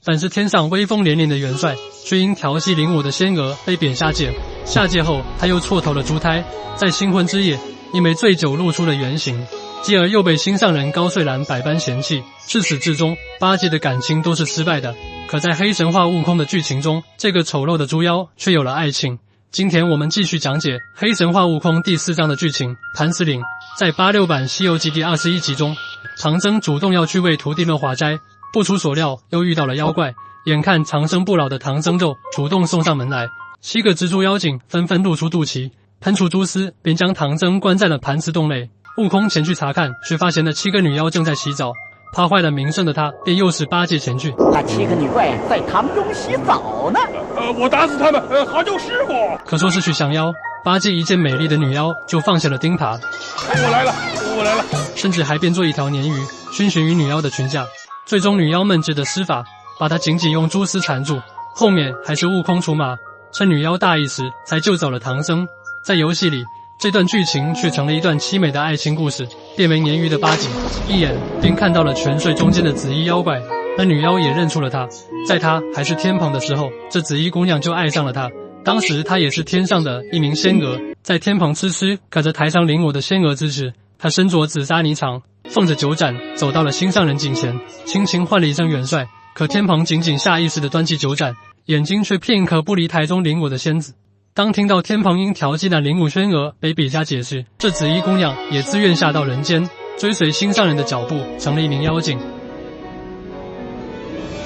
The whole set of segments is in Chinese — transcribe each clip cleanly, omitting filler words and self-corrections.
反是天上威风凛凛的元帅，却因调戏灵武的仙娥被贬下界。下界后，他又错投了珠胎，在新婚之夜，因为醉酒露出了原形，继而又被心上人高穗兰百般嫌弃。至始至终，八戒的感情都是失败的。可在黑神话悟空的剧情中，这个丑陋的猪妖却有了爱情。今天我们继续讲解黑神话悟空第4章的剧情。盘丝岭，在86版《西游记》第21集中，唐僧主动要去为徒弟们化斋，不出所料又遇到了妖怪。眼看长生不老的唐僧咒主动送上门来，7个蜘蛛妖精纷纷露出肚脐，喷出蛛丝，便将唐僧关在了盘丝洞内。悟空前去查看，却发现那7个女妖正在洗澡，怕坏了名声的他，便诱使八戒前去。那7个女怪在塘中洗澡呢。我打死他们，好就是我。可说是去降妖，八戒一见美丽的女妖，就放下了钉耙。我来了，甚至还变作一条鲶鱼，熏寻于女妖的裙下。最终女妖们只得施法，把她紧紧用蛛丝缠住。后面还是悟空出马，趁女妖大意时，才救走了唐僧。在游戏里，这段剧情却成了一段凄美的爱情故事。变为鲶鱼的八戒，一眼便看到了泉水中间的紫衣妖怪，那女妖也认出了他。在他还是天蓬的时候，这紫衣姑娘就爱上了他。当时她也是天上的一名仙娥，在天蓬痴痴看着台上领我的仙娥之时，她身着紫纱霓裳，奉着酒盏走到了心上人近前，轻轻唤了一声元帅。可天蓬仅仅下意识地端起酒盏，眼睛却片刻不离台中领我的仙子。当听到天蓬因调戏那灵武仙娥被比加解释，这紫衣姑娘也自愿下到人间，追随心上人的脚步，成了一名妖精。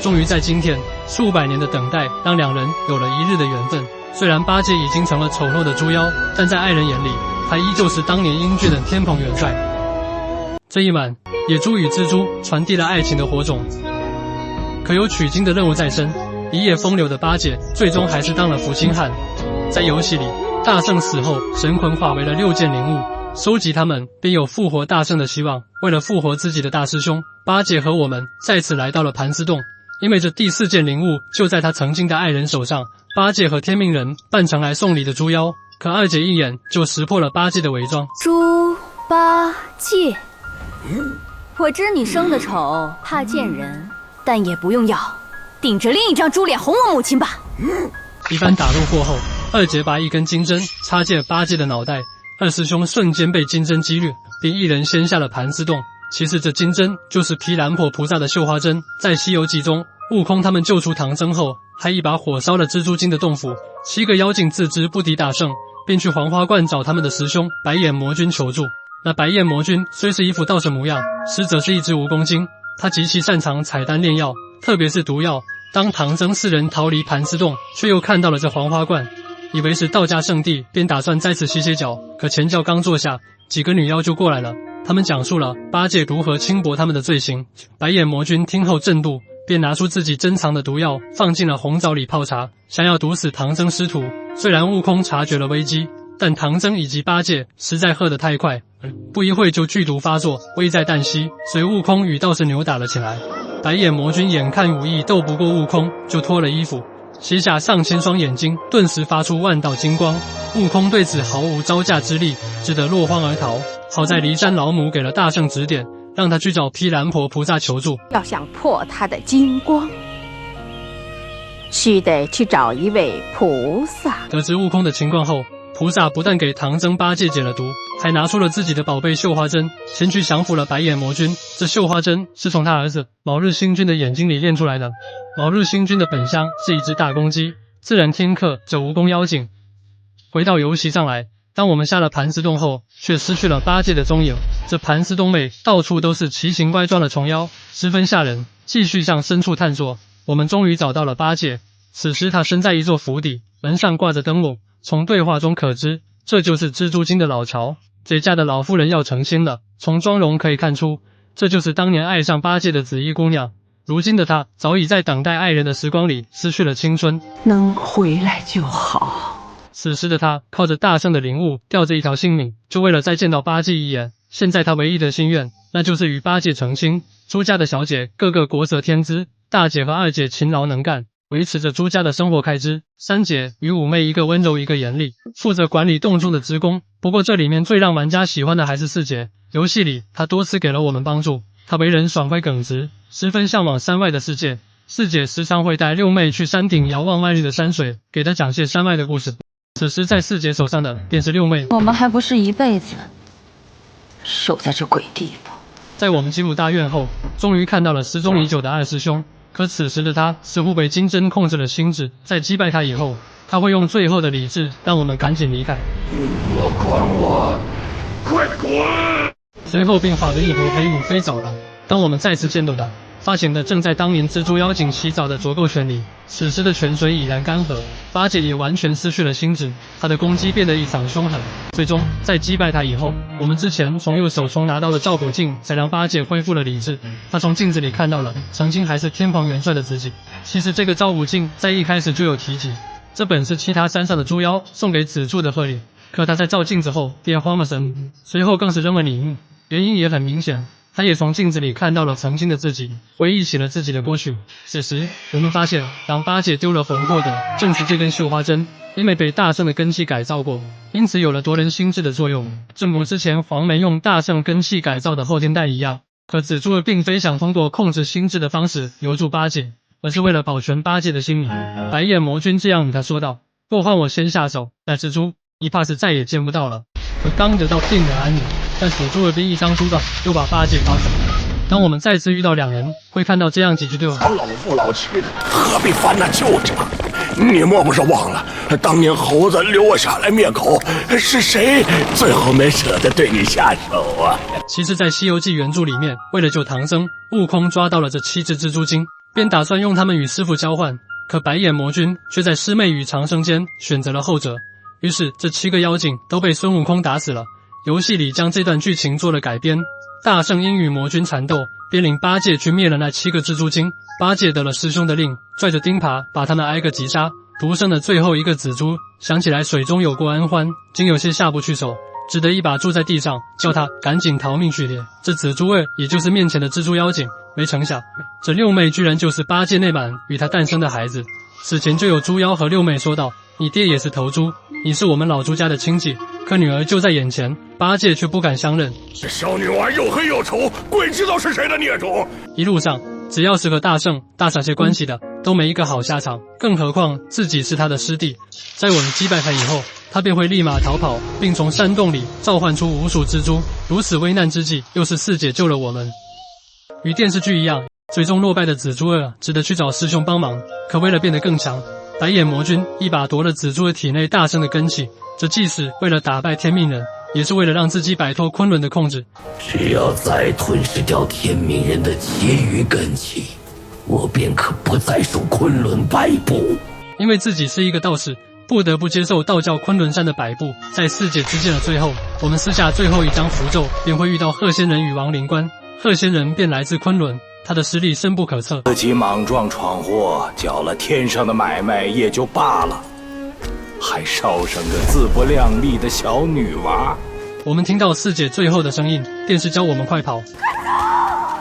终于在今天，数百年的等待让两人有了一日的缘分。虽然八戒已经成了丑陋的猪妖，但在爱人眼里，他依旧是当年英俊的天蓬元帅。这一晚，野猪与蜘蛛传递了爱情的火种。可有取经的任务在身，一夜风流的八戒最终还是当了负心汉。在游戏里，大圣死后，神魂化为了6件灵物，收集它们便有复活大圣的希望。为了复活自己的大师兄，八戒和我们再次来到了盘丝洞。因为这第4件灵物就在他曾经的爱人手上，八戒和天命人扮成来送礼的猪妖，可二姐一眼就识破了八戒的伪装。猪八戒，我知你生得丑，怕见人，但也不用要，顶着另一张猪脸哄我母亲吧。一番打斗过后，二姐把一根金针插进了八戒的脑袋，二师兄瞬间被金针击掠，并一人掀下了盘丝洞。其实这金针就是毗蓝婆菩萨的绣花针。在《西游记》中，悟空他们救出唐僧后，还一把火烧了蜘蛛精的洞府。7个妖精自知不敌大圣，便去黄花观找他们的师兄白眼魔君求助。那白眼魔君虽是一副道士模样，实则是一只蜈蚣精，他极其擅长采丹炼药，特别是毒药。当唐僧4人逃离盘丝洞，却又看到了这黄花观，以为是道家圣地，便打算在此歇歇脚。可前脚刚坐下，几个女妖就过来了。他们讲述了八戒如何轻薄他们的罪行。白眼魔君听后震怒，便拿出自己珍藏的毒药，放进了红枣里泡茶，想要毒死唐僧师徒。虽然悟空察觉了危机，但唐僧以及八戒实在喝得太快，不一会就剧毒发作，危在旦夕，随悟空与道士扭打了起来。白眼魔君眼看武艺斗不过悟空，就脱了衣服，斜下上千双眼睛，顿时发出万道金光。悟空对此毫无招架之力，只得落荒而逃。好在骊山老母给了大圣指点，让他去找毗蓝婆菩萨求助。要想破他的金光，须得去找一位菩萨。得知悟空的情况后，菩萨不但给唐僧八戒解了毒，还拿出了自己的宝贝绣花针，前去降服了白眼魔君。这绣花针是从他儿子卯日星君的眼睛里炼出来的。卯日星君的本相是一只大公鸡，自然天克这蜈蚣妖精。回到游戏上来，当我们下了盘丝洞后，却失去了八戒的踪影。这盘丝洞内到处都是奇形怪状的虫妖，十分吓人。继续向深处探索，我们终于找到了八戒。此时他身在一座府邸，门上挂着灯笼。从对话中可知，这就是蜘蛛精的老巢。这家的老妇人要成亲了，从妆容可以看出，这就是当年爱上八戒的紫衣姑娘。如今的她早已在等待爱人的时光里失去了青春，能回来就好。此时的他靠着大圣的灵物吊着一条性命，就为了再见到八戒一眼。现在他唯一的心愿，那就是与八戒成亲。朱家的小姐个个国色天姿，大姐和二姐勤劳能干，维持着朱家的生活开支。三姐与五妹一个温柔一个严厉，负责管理洞中的职工。不过这里面最让玩家喜欢的还是四姐。游戏里她多次给了我们帮助，她为人爽快耿直，十分向往山外的世界。四姐时常会带六妹去山顶遥望外日的山水，给她讲些山外的故事。此时在四姐手上的便是六妹。我们还不是一辈子守在这鬼地方。在我们进入大院后，终于看到了失踪已久的二师兄。可此时的他似乎被金针控制了心智，在击败他以后，他会用最后的理智让我们赶紧离开。莫管我，快滚！随后便化为一坨黑雾飞走了。当我们再次见到他，发现的正在当年蜘蛛妖精洗澡的浊垢泉里，此时的泉水已然干涸，八戒也完全失去了心智，他的攻击变得异常凶狠。最终在击败他以后，我们之前从右手中拿到的照果镜才让八戒恢复了理智。他从镜子里看到了曾经还是天蓬元帅的自己。其实这个照果镜在一开始就有提及，这本是其他山上的猪妖送给子柱的贺礼，可他在照镜子后便慌了神，随后更是扔了礼物。原因也很明显，他也从镜子里看到了曾经的自己，回忆起了自己的过去。此时我们发现，让八戒丢了魂魄的正是这根绣花针，因为被大圣的根气改造过，因此有了夺人心智的作用，正如之前黄眉用大圣根气改造的后天蛋一样。可紫珠并非想通过控制心智的方式留住八戒，而是为了保全八戒的性命。白眼魔君这样与他说道：若换我先下手，那蜘蛛你怕是再也见不到了。可刚得到定的安宁，但紫珠兵一张出道又把八戒抓走。当我们再次遇到两人，会看到这样几句对话：老夫老妻的，何必烦那旧账？你莫不是忘了，当年猴子留我下来灭口，是谁最后没舍得对你下手啊？其实在《西游记》原著里面，为了救唐僧，悟空抓到了这7只蜘蛛精，便打算用它们与师傅交换，可白眼魔君却在师妹与长生间选择了后者。于是这7个妖精都被孙悟空打死了。游戏里将这段剧情做了改编，大圣因与魔君缠斗，便领八戒去灭了那7个蜘蛛精。八戒得了师兄的令，拽着钉耙把他们挨个击杀，独剩的最后一个紫珠想起来水中有过恩欢，竟有些下不去手，只得一把住在地上，叫他赶紧逃命去猎这紫珠儿，也就是面前的蜘蛛妖精。没成想，这六妹居然就是八戒那晚与他诞生的孩子。此前就有猪妖和六妹说道：你爹也是头猪，你是我们老朱家的亲戚，可女儿就在眼前，八戒却不敢相认。这小女娃又黑又丑，鬼知道是谁的孽种。一路上只要是和大圣、大傻些关系的，都没一个好下场，更何况自己是他的师弟。在我们击败他以后，他便会立马逃跑，并从山洞里召唤出无数蜘蛛。如此危难之际，又是四姐救了我们。与电视剧一样，最终落败的紫珠儿只得去找师兄帮忙，可为了变得更强，白眼魔君一把夺了紫珠儿体内大圣的根气，这既是为了打败天命人，也是为了让自己摆脱昆仑的控制。只要再吞噬掉天命人的其余根气，我便可不再受昆仑摆布。因为自己是一个道士，不得不接受道教昆仑山的摆布。在四姐之剑的最后，我们撕下最后一张符咒，便会遇到鹤仙人与亡灵官。鹤仙人便来自昆仑，他的实力深不可测。自己莽撞闯祸，搅了天上的买卖也就罢了，还捎上个自不量力的小女娃。我们听到四姐最后的声音，便是教我们快跑。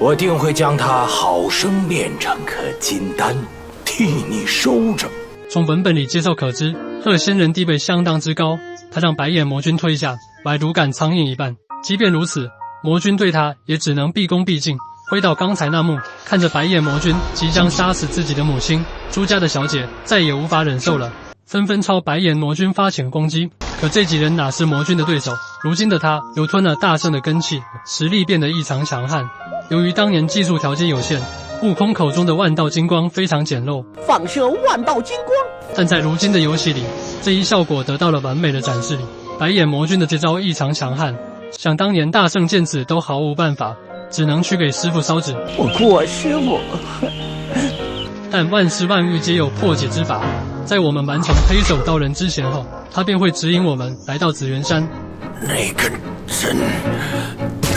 我定会将她好生炼成颗金丹，替你收着。从文本里介绍可知，鹤仙人地位相当之高，他让白眼魔君推下，宛如赶苍蝇一般。即便如此，魔君对他也只能毕恭毕敬。回到刚才那幕，看着白眼魔君即将杀死自己的母亲，朱家的小姐再也无法忍受了，纷纷朝白眼魔君发起攻击。可这几人哪是魔君的对手？如今的他又吞了大圣的根气，实力变得异常强悍。由于当年技术条件有限，悟空口中的万道金光非常简陋，放射万道金光。但在如今的游戏里，这一效果得到了完美的展示。白眼魔君的这招异常强悍，想当年大圣见此都毫无办法，只能去给师傅烧纸。我师傅，但万事万物皆有破解之法，在我们完成黑手道人之前后，他便会指引我们来到紫元山。那个针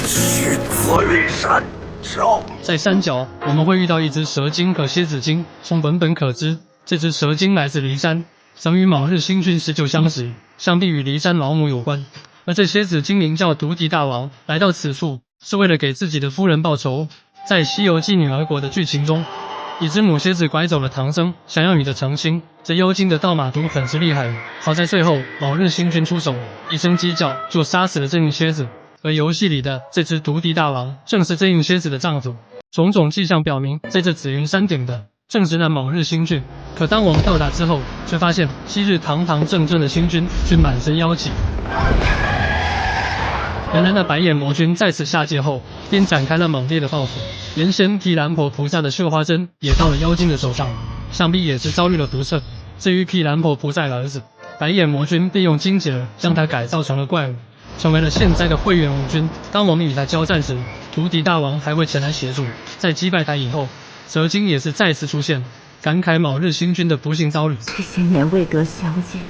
去紫云山找。在山脚，我们会遇到一只蛇精和蝎子精。从文本可知，这只蛇精来自骊山，曾与卯日星君时就相识，想必与骊山老母有关。而这蝎子精名叫毒敌大王，来到此处是为了给自己的夫人报仇。在《西游记》女儿国的剧情中，一只母蝎子拐走了唐僧，想要与他成亲。这妖精的道马毒很是厉害，好在最后卯日星君出手，一声鸡叫就杀死了这应蝎子。而游戏里的这只毒敌大王正是这应蝎子的丈夫。种种迹象表明，在这紫云山顶的正值那某日新郡。可当我们到达之后，却发现昔日堂堂正正的新君均满身妖气。原来那白眼魔君再次下界后，便展开了猛烈的报复。原先毗蓝婆菩萨的绣花针也到了妖精的手上，想必也是遭遇了毒策。至于毗蓝婆菩萨的儿子白眼魔君，便用金结将他改造成了怪物，成为了现在的慧远无君。当我们与他交战时，毒敌大王还会前来协助。在击败他以后，蛇精也是再次出现，感慨某日新君的不幸遭遇。这些年未得相见，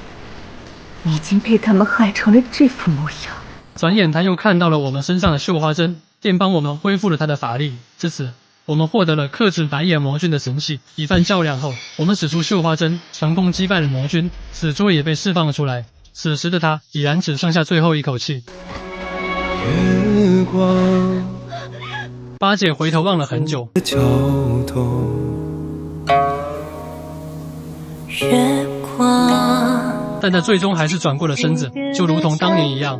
已经被他们害成了这副模样。转眼他又看到了我们身上的绣花针，便帮我们恢复了他的法力。至此，我们获得了克制白眼魔君的神器。一番较量后，我们使出绣花针，成功击败了魔君，死蛛也被释放了出来。此时的他已然只剩下最后一口气。月光，八戒回头望了很久，桥头，月光，但他最终还是转过了身子，就如同当年一样。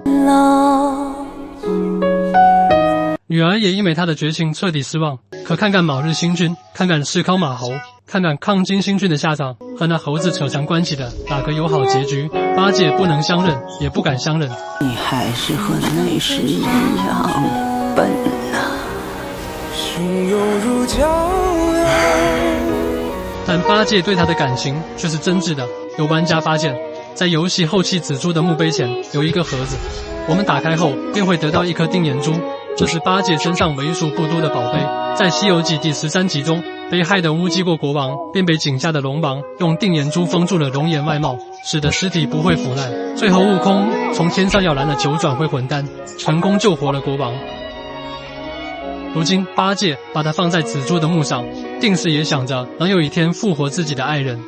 女儿也因为他的绝情彻底失望。可看看卯日星君，看看赤尻马猴，看看抗金星君的下场，和那猴子扯上关系的哪个有好结局？八戒不能相认，也不敢相认。你还是和那时一样笨啊！汹涌如江洋。但八戒对他的感情却是真挚的。有玩家发现，在游戏后期紫珠的墓碑前有一个盒子，我们打开后便会得到一颗定眼珠，这是八戒身上为数不多的宝贝。在《西游记》第13集中，被害的乌鸡国国王便被井下的龙王用定眼珠封住了龙眼外貌，使得尸体不会腐烂。最后悟空从天上要来了9转灰魂丹，成功救活了国王。如今八戒把它放在紫珠的墓上，定是也想着能有一天复活自己的爱人。